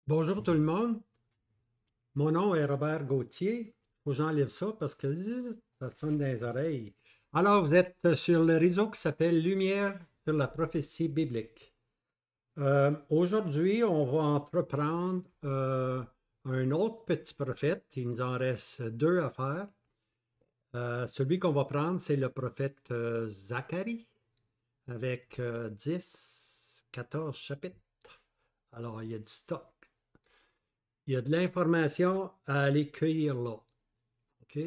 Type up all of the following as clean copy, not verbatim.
Bonjour tout le monde, mon nom est Robert Gauthier. Faut que j'enlève ça parce que ça sonne dans les oreilles. Alors, vous êtes sur le réseau qui s'appelle Lumière sur la prophétie biblique. Aujourd'hui, on va entreprendre un autre petit prophète. Il nous en reste deux à faire. Celui qu'on va prendre, c'est le prophète Zacharie avec 10, 14 chapitres. Alors, il y a du stock. Il y a de l'information à aller cueillir là. OK?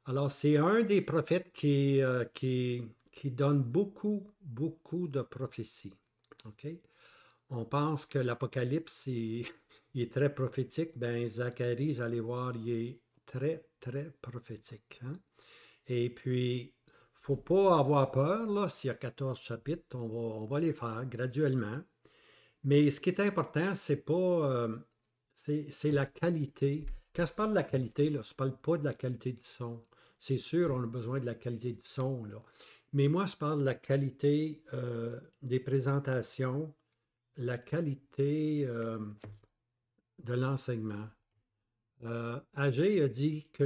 Alors, c'est un des prophètes qui donne beaucoup de prophéties. OK? On pense que l'Apocalypse il est très prophétique. Ben, Zacharie, j'allais voir, il est très prophétique. Hein? Et puis, il ne faut pas avoir peur, là, s'il y a 14 chapitres, on va les faire graduellement. Mais ce qui est important, c'est pas. C'est la qualité. Quand je parle de la qualité, là, je ne parle pas de la qualité du son. C'est sûr, on a besoin de la qualité du son, là. Mais moi, je parle de la qualité des présentations, la qualité de l'enseignement. Agé a dit que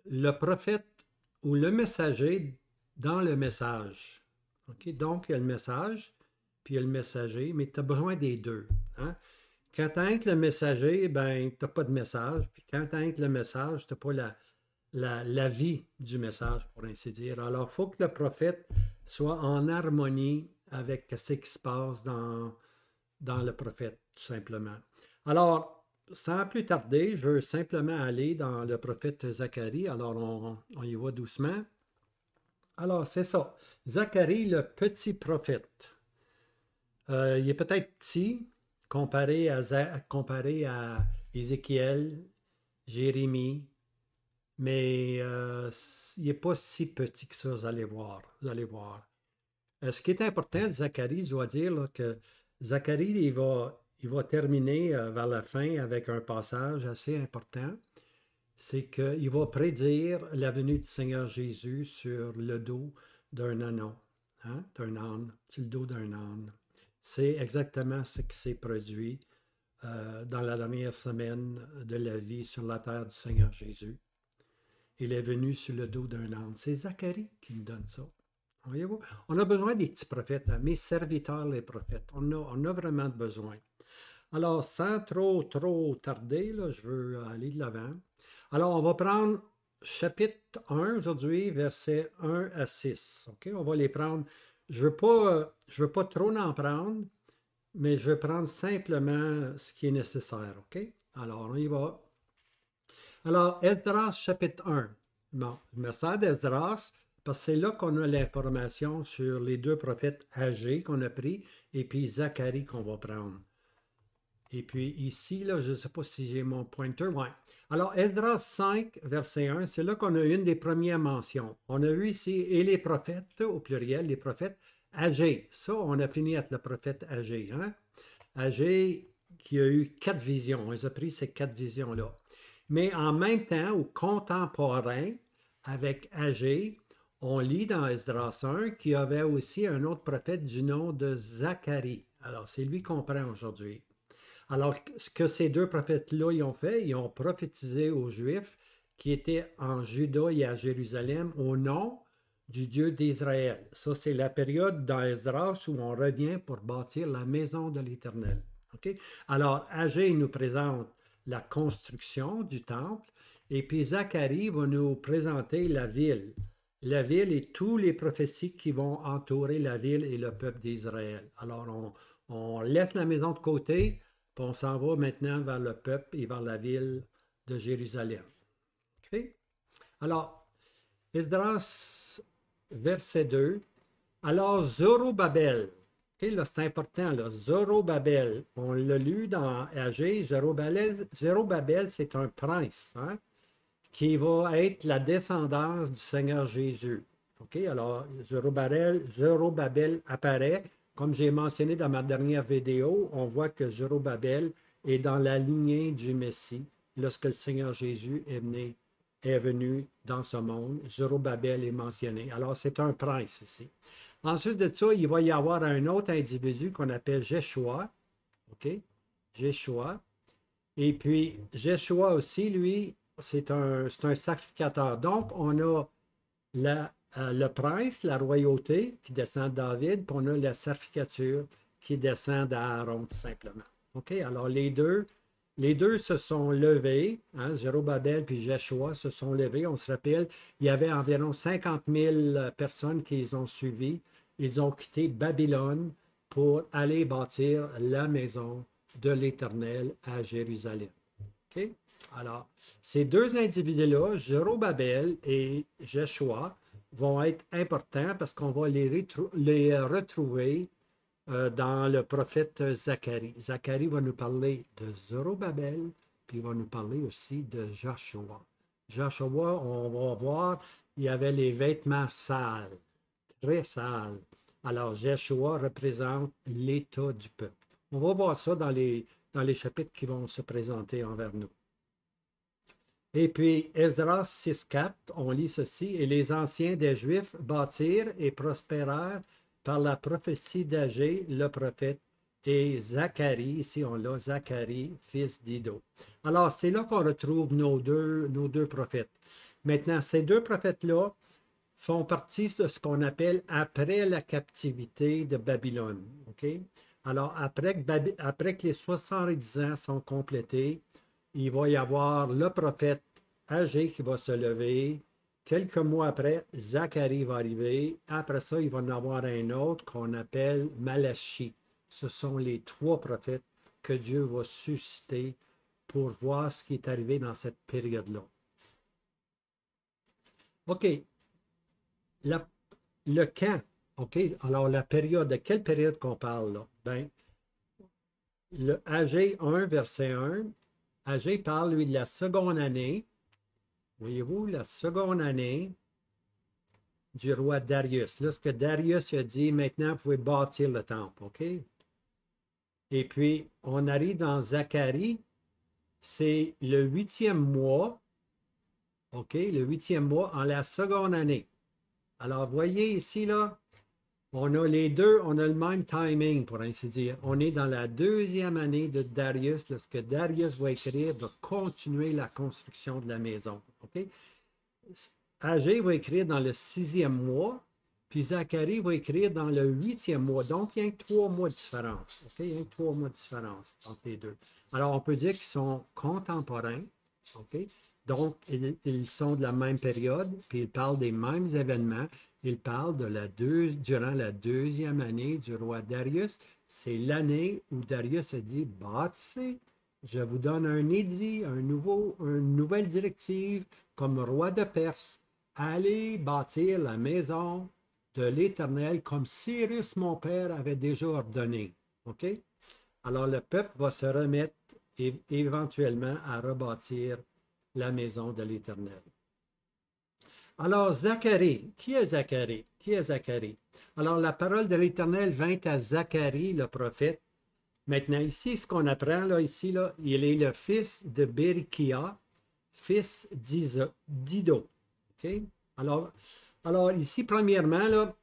le prophète ou le messager dans le message. OK? Donc, il y a le message, puis il y a le messager, mais tu as besoin des deux. Hein? Quand tu as le messager, ben, tu n'as pas de message. Puis quand tu as le message, tu n'as pas la vie du message, pour ainsi dire. Alors, il faut que le prophète soit en harmonie avec ce qui se passe dans le prophète, tout simplement. Alors, sans plus tarder, je veux simplement aller dans le prophète Zacharie. Alors, on y va doucement. Alors, c'est ça. Zacharie, le petit prophète. Il est peut-être petit comparé à Ézéchiel, Jérémie, mais il n'est pas si petit que ça, vous allez voir. Vous allez voir. Ce qui est important de Zacharie, je dois dire là, que Zacharie, il va terminer vers la fin avec un passage assez important. C'est qu'il va prédire la venue du Seigneur Jésus sur le dos d'un âne, hein, d'un âne, sur le dos d'un âne. C'est exactement ce qui s'est produit dans la dernière semaine de la vie sur la terre du Seigneur Jésus. Il est venu sur le dos d'un âne. C'est Zacharie qui nous donne ça. Voyez-vous? On a besoin des petits prophètes, hein, mes serviteurs les prophètes. On a vraiment besoin. Alors, sans trop tarder, là, je veux aller de l'avant. Alors, on va prendre chapitre 1 aujourd'hui, versets 1 à 6. OK? On va les prendre. Je veux pas trop en prendre, mais je vais prendre simplement ce qui est nécessaire. OK? Alors, on y va. Alors, Esdras, chapitre 1. Bon, je me sers d'Esdras parce que c'est là qu'on a l'information sur les deux prophètes âgés qu'on a pris et puis Zacharie qu'on va prendre. Et puis ici, là, je ne sais pas si j'ai mon pointer. Ouais. Alors, Esdras 5, verset 1, c'est là qu'on a une des premières mentions. On a vu ici, et les prophètes, au pluriel, les prophètes âgés. Ça, on a fini avec le prophète âgé. Hein? Âgé qui a eu 4 visions. On a pris ces 4 visions-là. Mais en même temps, au contemporain, avec âgé, on lit dans Esdras 1 qu'il y avait aussi un autre prophète du nom de Zacharie. Alors, c'est lui qu'on prend aujourd'hui. Alors, ce que ces deux prophètes-là ils ont fait, ils ont prophétisé aux Juifs qui étaient en Juda et à Jérusalem au nom du Dieu d'Israël. Ça, c'est la période dans Esdras où on revient pour bâtir la maison de l'Éternel. Okay? Alors, Agé nous présente la construction du temple et puis Zacharie va nous présenter la ville. La ville et tous les prophéties qui vont entourer la ville et le peuple d'Israël. Alors, on laisse la maison de côté, puis on s'en va maintenant vers le peuple et vers la ville de Jérusalem. Okay? Alors, Esdras, verset 2. Alors, Zorobabel, okay, là, c'est important, là, Zorobabel, on l'a lu dans Agé, Zorobabel, c'est un prince, hein, qui va être la descendance du Seigneur Jésus. OK? Alors, Zorobabel apparaît. Comme j'ai mentionné dans ma dernière vidéo, on voit que Zorobabel est dans la lignée du Messie lorsque le Seigneur Jésus est venu dans ce monde. Zorobabel est mentionné. Alors, c'est un prince ici. Ensuite de ça, il va y avoir un autre individu qu'on appelle Jéchoua. OK? Jéchoua. Et puis, Jéchoua aussi, lui, c'est un sacrificateur. Donc, on a le prince, la royauté qui descend de David, puis on a la sacrificature qui descend d'Aaron, tout simplement. OK? Alors, les deux se sont levés, hein, Zérubabel puis Jéchoua se sont levés. On se rappelle, il y avait environ 50 000 personnes qui les ont suivis. Ils ont quitté Babylone pour aller bâtir la maison de l'Éternel à Jérusalem. OK? Alors, ces deux individus-là, Zérubabel et Jéchoua, vont être importants parce qu'on va les retrouver dans le prophète Zacharie. Zacharie va nous parler de Zérubabel, puis il va nous parler aussi de Joshua. Joshua, on va voir, il y avait les vêtements sales, très sales. Alors, Joshua représente l'état du peuple. On va voir ça dans les chapitres qui vont se présenter envers nous. Et puis, Esdras 6.4, on lit ceci, « Et les anciens des Juifs bâtirent et prospérèrent par la prophétie d'Agé, le prophète, et Zacharie, ici on l'a, Zacharie, fils d'Ido. » Alors, c'est là qu'on retrouve nos deux prophètes. Maintenant, ces deux prophètes-là font partie de ce qu'on appelle après la captivité de Babylone. Okay? Alors, après que les 70 ans sont complétés, il va y avoir le prophète Agé qui va se lever. Quelques mois après, Zacharie va arriver. Après ça, il va y en avoir un autre qu'on appelle Malachie. Ce sont les trois prophètes que Dieu va susciter pour voir ce qui est arrivé dans cette période-là. OK. Le quand, OK? Alors, la période, de quelle période qu'on parle là? Bien, le Agé 1, verset 1, Agé parle, lui, de la seconde année. Voyez-vous, la seconde année du roi Darius. Lorsque Darius a dit, maintenant, vous pouvez bâtir le temple, OK? Et puis, on arrive dans Zacharie, c'est le 8e mois, OK? Le 8e mois en la seconde année. Alors, voyez ici, là, on a les deux, on a le même timing, pour ainsi dire. On est dans la deuxième année de Darius, lorsque Darius va écrire, va continuer la construction de la maison. OK? Agé va écrire dans le 6e mois, puis Zacharie va écrire dans le 8e mois. Donc, il y a 3 mois de différence. OK? Il y a 3 mois de différence entre les deux. Alors, on peut dire qu'ils sont contemporains. OK? Donc, ils sont de la même période, puis ils parlent des mêmes événements. Ils parlent durant la deuxième année du roi Darius. C'est l'année où Darius a dit, bâtissez, je vous donne un édit, une nouvelle directive comme roi de Perse. Allez bâtir la maison de l'Éternel comme Cyrus, mon père, avait déjà ordonné. OK? Alors, le peuple va se remettre éventuellement à rebâtir la maison de l'Éternel. Alors, Zacharie, qui est Zacharie? Qui est Zacharie? Alors, la parole de l'Éternel vint à Zacharie, le prophète. Maintenant, ici, ce qu'on apprend, là, ici, là, il est le fils de Bérichia, fils d'Ido. OK? Alors, ici, premièrement, là,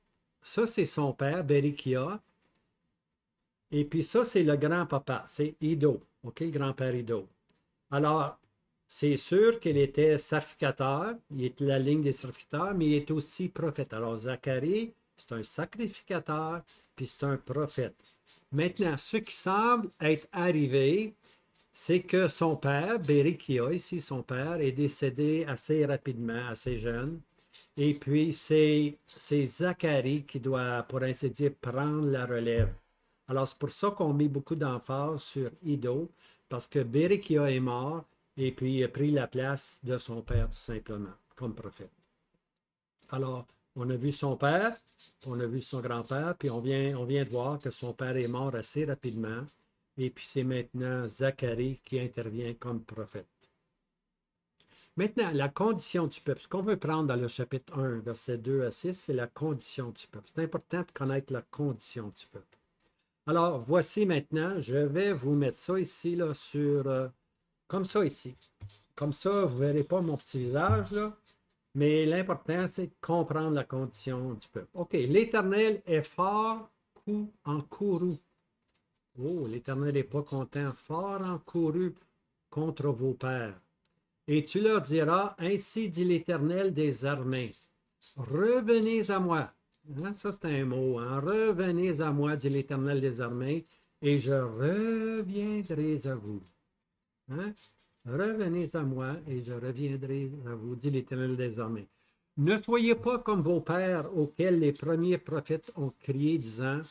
ça, c'est son père, Bérichia. Et puis ça, c'est le grand-papa, c'est Ido. OK, le grand-père Ido. Alors, c'est sûr qu'il était sacrificateur, il est la ligne des sacrificateurs, mais il est aussi prophète. Alors, Zacharie, c'est un sacrificateur, puis c'est un prophète. Maintenant, ce qui semble être arrivé, c'est que son père, Bérichia, ici son père, est décédé assez rapidement, assez jeune. Et puis, c'est Zacharie qui doit, pour ainsi dire, prendre la relève. Alors, c'est pour ça qu'on met beaucoup d'emphase sur Ido, parce que Bérichia est mort, et puis il a pris la place de son père, tout simplement, comme prophète. Alors, on a vu son père, on a vu son grand-père, puis on vient de voir que son père est mort assez rapidement, et puis c'est maintenant Zacharie qui intervient comme prophète. Maintenant, la condition du peuple. Ce qu'on veut prendre dans le chapitre 1, versets 2 à 6, c'est la condition du peuple. C'est important de connaître la condition du peuple. Alors, voici maintenant, je vais vous mettre ça ici, là, comme ça ici. Comme ça, vous ne verrez pas mon petit visage, là. Mais l'important, c'est de comprendre la condition du peuple. OK, l'Éternel est fort en courroux. Oh, l'Éternel n'est pas content, fort encouru contre vos pères. Et tu leur diras, ainsi dit l'Éternel des armées, revenez à moi. Hein, ça, c'est un mot. Hein? Revenez à moi, dit l'Éternel des armées, et je reviendrai à vous. Hein? Revenez à moi, et je reviendrai à vous, dit l'Éternel des armées. Ne soyez pas comme vos pères auxquels les premiers prophètes ont crié, disant,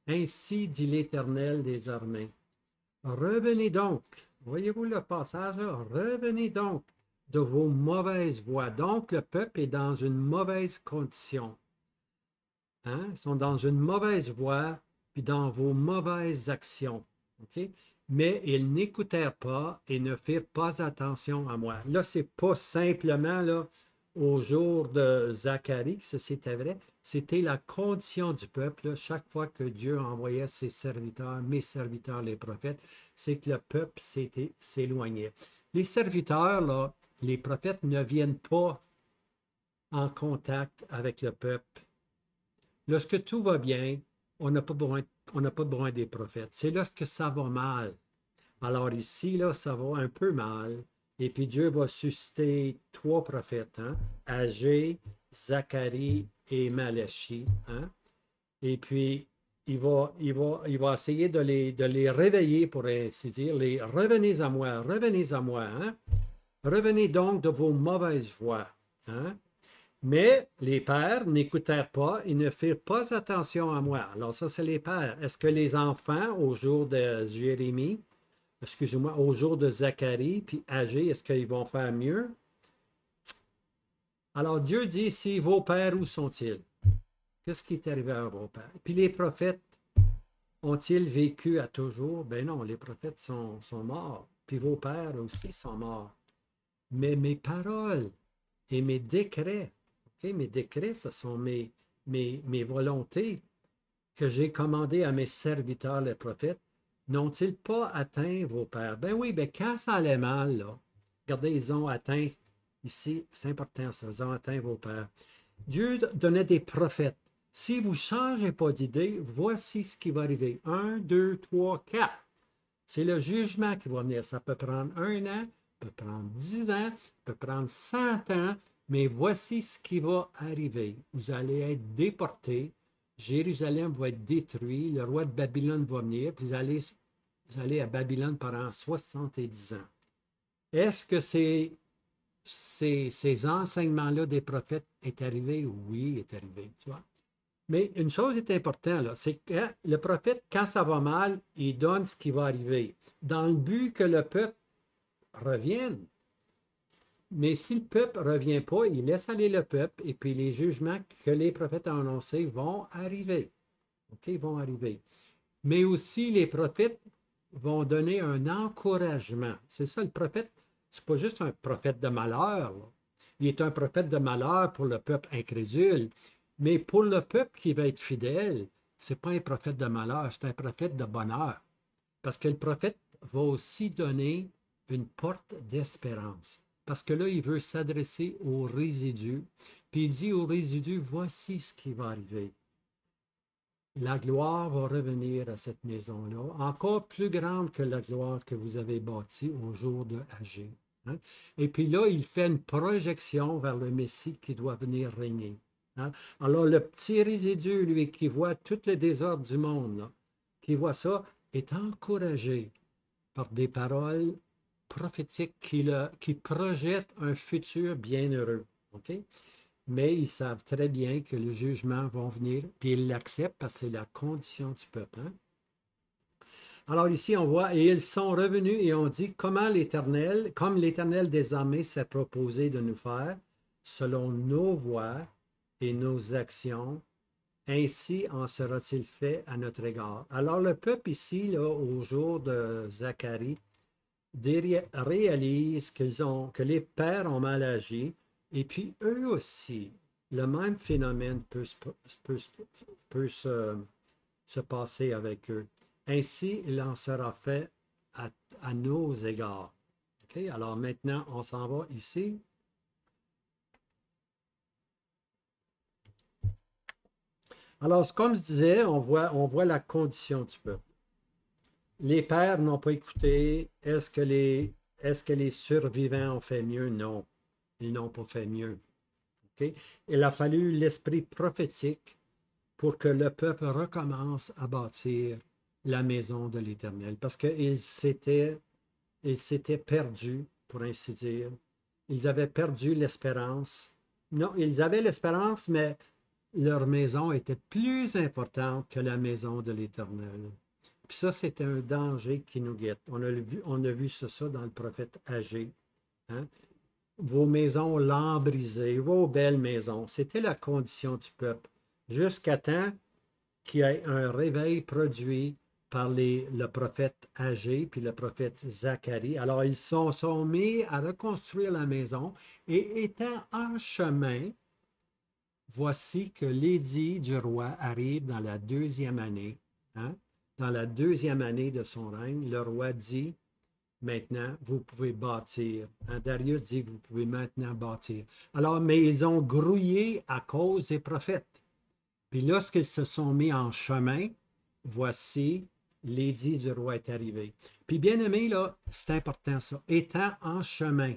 ainsi dit l'Éternel des armées. Revenez donc, voyez-vous le passage là? Revenez donc de vos mauvaises voies. Donc, le peuple est dans une mauvaise condition. Hein? Ils sont dans une mauvaise voie, puis dans vos mauvaises actions. Okay? Mais ils n'écoutèrent pas et ne firent pas attention à moi. Là, c'est pas simplement là, au jour de Zacharie que ceci était vrai, c'était la condition du peuple. Là, chaque fois que Dieu envoyait ses serviteurs, mes serviteurs, les prophètes, c'est que le peuple s'éloignait. Les serviteurs, là, les prophètes ne viennent pas en contact avec le peuple. Lorsque tout va bien, on n'a pas besoin des prophètes. C'est lorsque ça va mal. Alors ici, là, ça va un peu mal. Et puis Dieu va susciter 3 prophètes, hein? Agé, Zacharie et Malachi. Hein? Et puis, il va essayer de les réveiller, pour ainsi dire. Revenez à moi, revenez à moi. Hein? Revenez donc de vos mauvaises voies. Hein? Mais les pères n'écoutèrent pas et ne firent pas attention à moi. Alors ça, c'est les pères. Est-ce que les enfants, au jour de Jérémie, excusez-moi, au jour de Zacharie, puis Agé, est-ce qu'ils vont faire mieux? Alors Dieu dit, si vos pères, où sont-ils? Qu'est-ce qui est arrivé à vos pères? Puis les prophètes, ont-ils vécu à toujours? Ben non, les prophètes sont morts. Puis vos pères aussi sont morts. Mais mes paroles et mes décrets, tu sais, mes décrets, ce sont mes volontés que j'ai commandées à mes serviteurs, les prophètes, n'ont-ils pas atteint vos pères? Ben oui, ben quand ça allait mal, là, regardez, ils ont atteint, ici, c'est important ça, ils ont atteint vos pères. Dieu donnait des prophètes. Si vous ne changez pas d'idée, voici ce qui va arriver. 1, 2, 3, 4. C'est le jugement qui va venir. Ça peut prendre 1 an, peut prendre 10 ans, peut prendre 100 ans, mais voici ce qui va arriver. Vous allez être déportés, Jérusalem va être détruit, le roi de Babylone va venir, puis vous allez à Babylone pendant 70 ans. Est-ce que ces enseignements-là des prophètes est arrivé? Oui, est arrivé, tu vois. Mais une chose est importante, là, c'est que le prophète, quand ça va mal, il donne ce qui va arriver, dans le but que le peuple revienne. Mais si le peuple ne revient pas, il laisse aller le peuple, et puis les jugements que les prophètes ont annoncés vont arriver. OK, vont arriver. Mais aussi, les prophètes vont donner un encouragement. C'est ça, le prophète, c'est pas juste un prophète de malheur, là. Il est un prophète de malheur pour le peuple incrédule. Mais pour le peuple qui va être fidèle, ce n'est pas un prophète de malheur, c'est un prophète de bonheur. Parce que le prophète va aussi donner une porte d'espérance. Parce que là, il veut s'adresser aux résidus. Puis il dit aux résidus, voici ce qui va arriver. La gloire va revenir à cette maison-là, encore plus grande que la gloire que vous avez bâtie au jour de Agé. Hein? Et puis là, il fait une projection vers le Messie qui doit venir régner. Hein? Alors, le petit résidu, lui, qui voit tout le désordre du monde, là, qui voit ça, est encouragé par des paroles prophétiques qui projettent un futur bienheureux. Okay? Mais ils savent très bien que les jugements vont venir, puis ils l'acceptent parce que c'est la condition du peuple. Hein? Alors ici, on voit, et ils sont revenus et ont dit, comme l'Éternel des armées s'est proposé de nous faire, selon nos voies et nos actions, ainsi en sera-t-il fait à notre égard. Alors le peuple ici, là, au jour de Zacharie, réalise que les pères ont mal agi, et puis eux aussi, le même phénomène peut se passer avec eux. Ainsi, il en sera fait à nos égards. Okay? Alors maintenant, on s'en va ici. Alors, comme je disais, on voit la condition du peuple. Les pères n'ont pas écouté. Est-ce que les survivants ont fait mieux? Non, ils n'ont pas fait mieux. OK? Il a fallu l'esprit prophétique pour que le peuple recommence à bâtir la maison de l'Éternel, parce qu'ils s'étaient perdus, pour ainsi dire. Ils avaient perdu l'espérance. Non, ils avaient l'espérance, mais leur maison était plus importante que la maison de l'Éternel. Puis ça, c'était un danger qui nous guette. On a vu ça dans le prophète Agé. Hein? Vos maisons lambrisées, vos belles maisons, c'était la condition du peuple, jusqu'à temps qu'il y ait un réveil produit par le prophète Agé puis le prophète Zacharie. Alors, ils sont mis à reconstruire la maison et étant en chemin, voici que l'édit du roi arrive dans la deuxième année. Hein? Dans la deuxième année de son règne, le roi dit, maintenant, vous pouvez bâtir. Hein? Darius dit, vous pouvez maintenant bâtir. Alors, mais ils ont grouillé à cause des prophètes. Puis lorsqu'ils se sont mis en chemin, voici, l'édit du roi est arrivé. Puis bien aimé, là, c'est important ça, étant en chemin.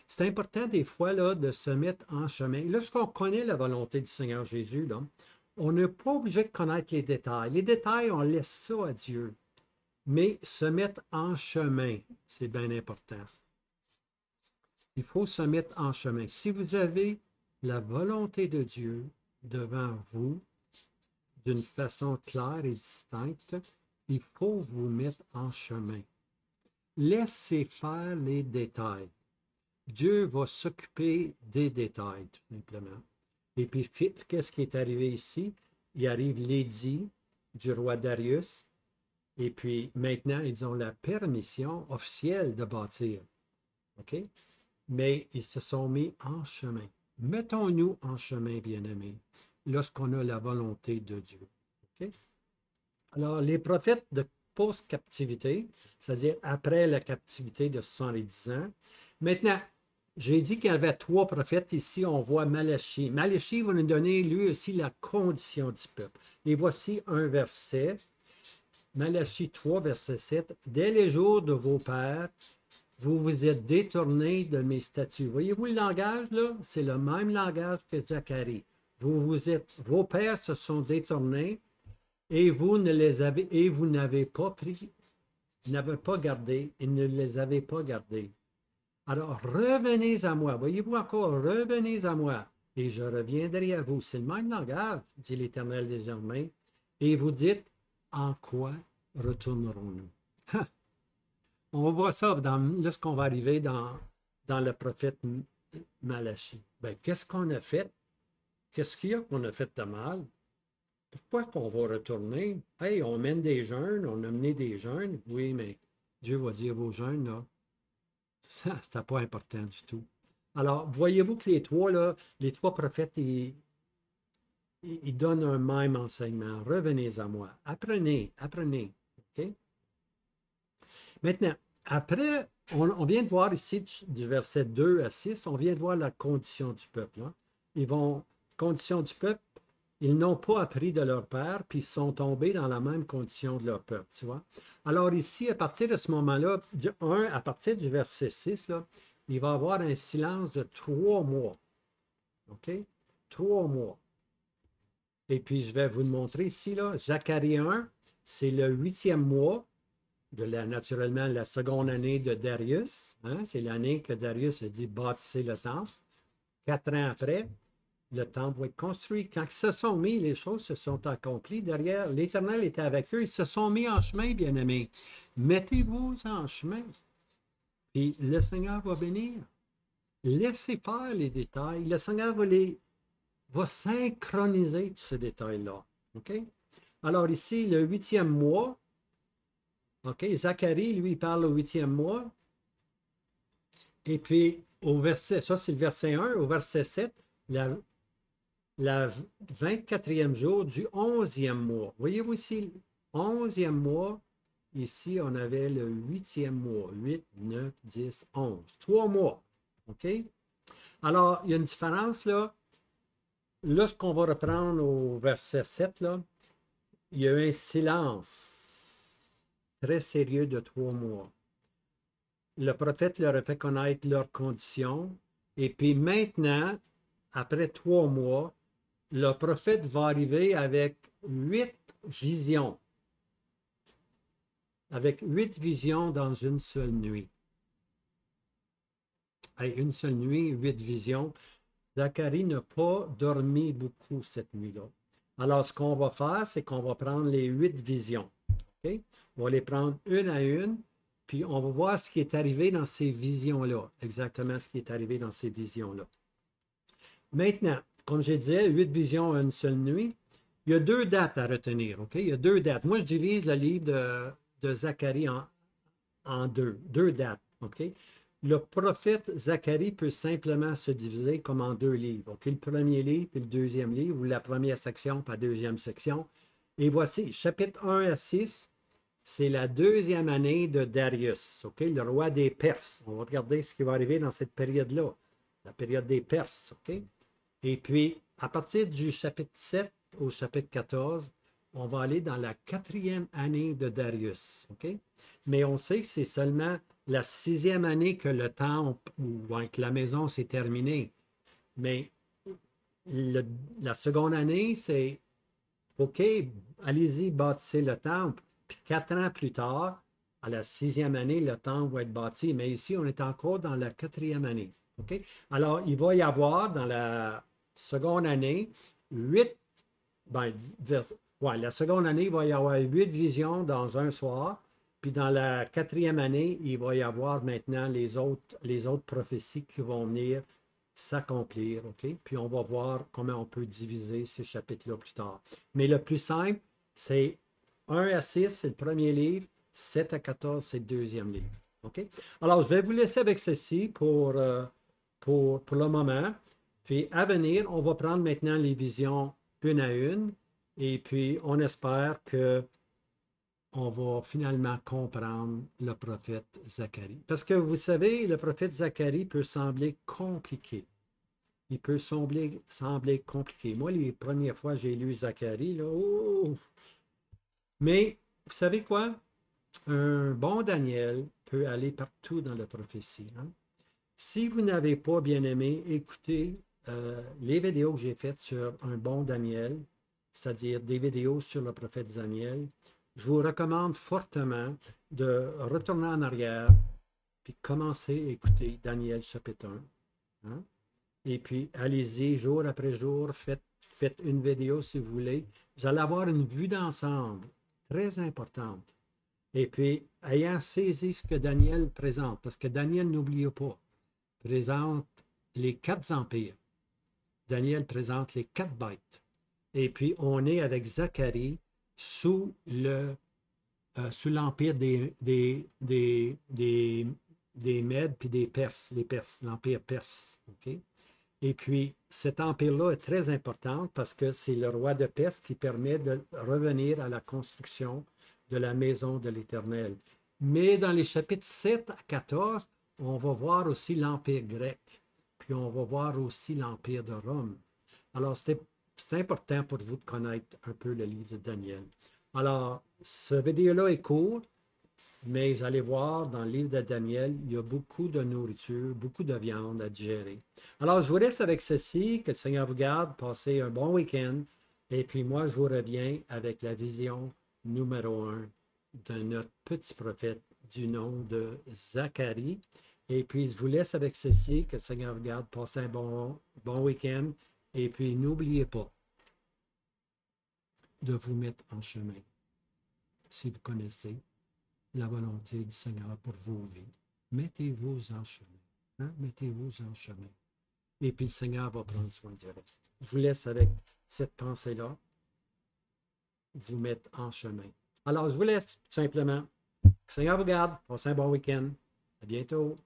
C'est important des fois là, de se mettre en chemin. Lorsqu'on connaît la volonté du Seigneur Jésus, là, on n'est pas obligé de connaître les détails. Les détails, on laisse ça à Dieu. Mais se mettre en chemin, c'est bien important. Il faut se mettre en chemin. Si vous avez la volonté de Dieu devant vous, d'une façon claire et distincte, il faut vous mettre en chemin. Laissez faire les détails. Dieu va s'occuper des détails, tout simplement. Et puis, qu'est-ce qui est arrivé ici? Il arrive l'édit du roi Darius, et puis maintenant, ils ont la permission officielle de bâtir. OK? Mais ils se sont mis en chemin. Mettons-nous en chemin, bien-aimés, lorsqu'on a la volonté de Dieu. OK? Alors, les prophètes de post-captivité, c'est-à-dire après la captivité de 70 ans. Maintenant, j'ai dit qu'il y avait 3 prophètes. Ici, on voit Malachie. Malachie va nous donner, lui aussi, la condition du peuple. Et voici un verset. Malachie 3, verset 7. Dès les jours de vos pères, vous vous êtes détournés de mes statuts. Voyez-vous le langage, là? C'est le même langage que Zacharie. Vos pères se sont détournés et vous n'avez pas pris, n'avez pas gardé, et ne les avez pas gardés. Alors, revenez à moi. Voyez-vous encore, revenez à moi, et je reviendrai à vous. C'est le même langage, dit l'Éternel des armées. Et vous dites, en quoi retournerons-nous? On voit ça lorsqu'on va arriver dans le prophète Malachie. Ben, qu'est-ce qu'on a fait? Qu'est-ce qu'il y a qu'on a fait de mal? Pourquoi qu'on va retourner? Hey, on mène des jeûnes, on a mené des jeûnes. Oui, mais Dieu va dire vos jeûnes, là, c'était pas important du tout. Alors, voyez-vous que les trois prophètes, ils donnent un même enseignement. Revenez à moi. Apprenez. OK? Maintenant, après, on vient de voir ici du verset 2 à 6, on vient de voir la condition du peuple. Hein? Condition du peuple, ils n'ont pas appris de leur père, puis ils sont tombés dans la même condition de leur peuple, tu vois. Alors ici, à partir de ce moment-là, à partir du verset 6, là, il va y avoir un silence de 3 mois. OK? 3 mois. Et puis, je vais vous le montrer ici, là. Zacharie 1, c'est le 8e mois naturellement, la seconde année de Darius. Hein? C'est l'année que Darius a dit bâtissez le temple. 4 ans après, le temple va être construit. Quand ils se sont mis, les choses se sont accomplies. Derrière, l'Éternel était avec eux. Ils se sont mis en chemin, bien-aimés. Mettez-vous en chemin. Puis le Seigneur va bénir. Laissez faire les détails. Le Seigneur va synchroniser tous ces détails-là. OK? Alors ici, le 8e mois. OK? Zacharie, lui, il parle au 8e mois. Et puis, ça c'est le verset 1. Au verset 7, la 24e jour du 11e mois. Voyez-vous ici, 11e mois, ici, on avait le 8e mois. 8, 9, 10, 11. 3 mois. OK? Alors, il y a une différence, là. Lorsqu'on va reprendre au verset 7, là, il y a un silence. très sérieux de 3 mois. Le prophète leur a fait connaître leurs conditions. Et puis maintenant, après 3 mois, le prophète va arriver avec 8 visions. Avec 8 visions dans une seule nuit. Une seule nuit, 8 visions. Zacharie n'a pas dormi beaucoup cette nuit-là. Alors, ce qu'on va faire, c'est qu'on va prendre les 8 visions. Okay? On va les prendre une à une, puis on va voir ce qui est arrivé dans ces visions-là. Exactement ce qui est arrivé dans ces visions-là. Maintenant, comme je disais, 8 visions à une seule nuit. Il y a 2 dates à retenir. Okay? Il y a 2 dates. Moi, je divise le livre de Zacharie en deux dates. Okay? Le prophète Zacharie peut simplement se diviser comme en 2 livres. Okay? Le premier livre et le deuxième livre, ou la première section et la deuxième section. Et voici, chapitre 1 à 6, c'est la 2e année de Darius, okay? Le roi des Perses. On va regarder ce qui va arriver dans cette période-là, la période des Perses. Okay? Et puis, à partir du chapitre 7 au chapitre 14, on va aller dans la 4e année de Darius. Okay? Mais on sait que c'est seulement la 6e année que le temple ou que la maison s'est terminée. Mais la seconde année, c'est OK, allez-y, bâtissez le temple. Puis 4 ans plus tard, à la 6e année, le temple va être bâti. Mais ici, on est encore dans la 4e année. OK? Alors, il va y avoir dans la seconde année 8. La seconde année, il va y avoir 8 visions dans un soir. Puis dans la 4e année, il va y avoir maintenant les autres prophéties qui vont venir s'accomplir. OK? Puis on va voir comment on peut diviser ces chapitres-là plus tard. Mais le plus simple, c'est 1 à 6, c'est le premier livre. 7 à 14, c'est le deuxième livre. OK? Alors, je vais vous laisser avec ceci pour le moment. Puis à venir, on va prendre maintenant les visions une à une. Et puis, on espère que on va finalement comprendre le prophète Zacharie. Parce que vous savez, le prophète Zacharie peut sembler compliqué. Il peut sembler compliqué. Moi, les premières fois que j'ai lu Zacharie, là, oh! Mais vous savez quoi? Un bon Daniel peut aller partout dans la prophétie. Hein? Si vous n'avez pas bien aimé, écoutez les vidéos que j'ai faites sur un bon Daniel, c'est-à-dire des vidéos sur le prophète Daniel. Je vous recommande fortement de retourner en arrière puis commencer à écouter Daniel chapitre 1. Hein? Et puis, allez-y jour après jour, faites une vidéo si vous voulez. Vous allez avoir une vue d'ensemble très importante. Et puis, ayant saisi ce que Daniel présente, parce que Daniel, n'oubliez pas, présente les 4 empires. Daniel présente les 4 bêtes. Et puis, on est avec Zacharie sous l'empire des Mèdes puis des Perses, l'empire perse. Okay? Et puis, cet empire-là est très important parce que c'est le roi de Perse qui permet de revenir à la construction de la maison de l'Éternel. Mais dans les chapitres 7 à 14, on va voir aussi l'empire grec, puis on va voir aussi l'empire de Rome. Alors, c'est important pour vous de connaître un peu le livre de Daniel. Alors, ce vidéo-là est court, mais vous allez voir, dans le livre de Daniel, il y a beaucoup de nourriture, beaucoup de viande à digérer. Alors, je vous laisse avec ceci, que le Seigneur vous garde, passez un bon week-end, et puis moi, je vous reviens avec la vision numéro 1 de notre petit prophète du nom de Zacharie. Et puis, je vous laisse avec ceci, que le Seigneur vous garde, passez un bon week-end, et puis n'oubliez pas de vous mettre en chemin, si vous connaissez la volonté du Seigneur pour vos vies. Mettez-vous en chemin. Hein? Mettez-vous en chemin. Et puis le Seigneur va prendre soin du reste. Je vous laisse avec cette pensée-là. Vous mettre en chemin. Alors, je vous laisse tout simplement. Que le Seigneur vous garde. Passez un bon week-end. À bientôt.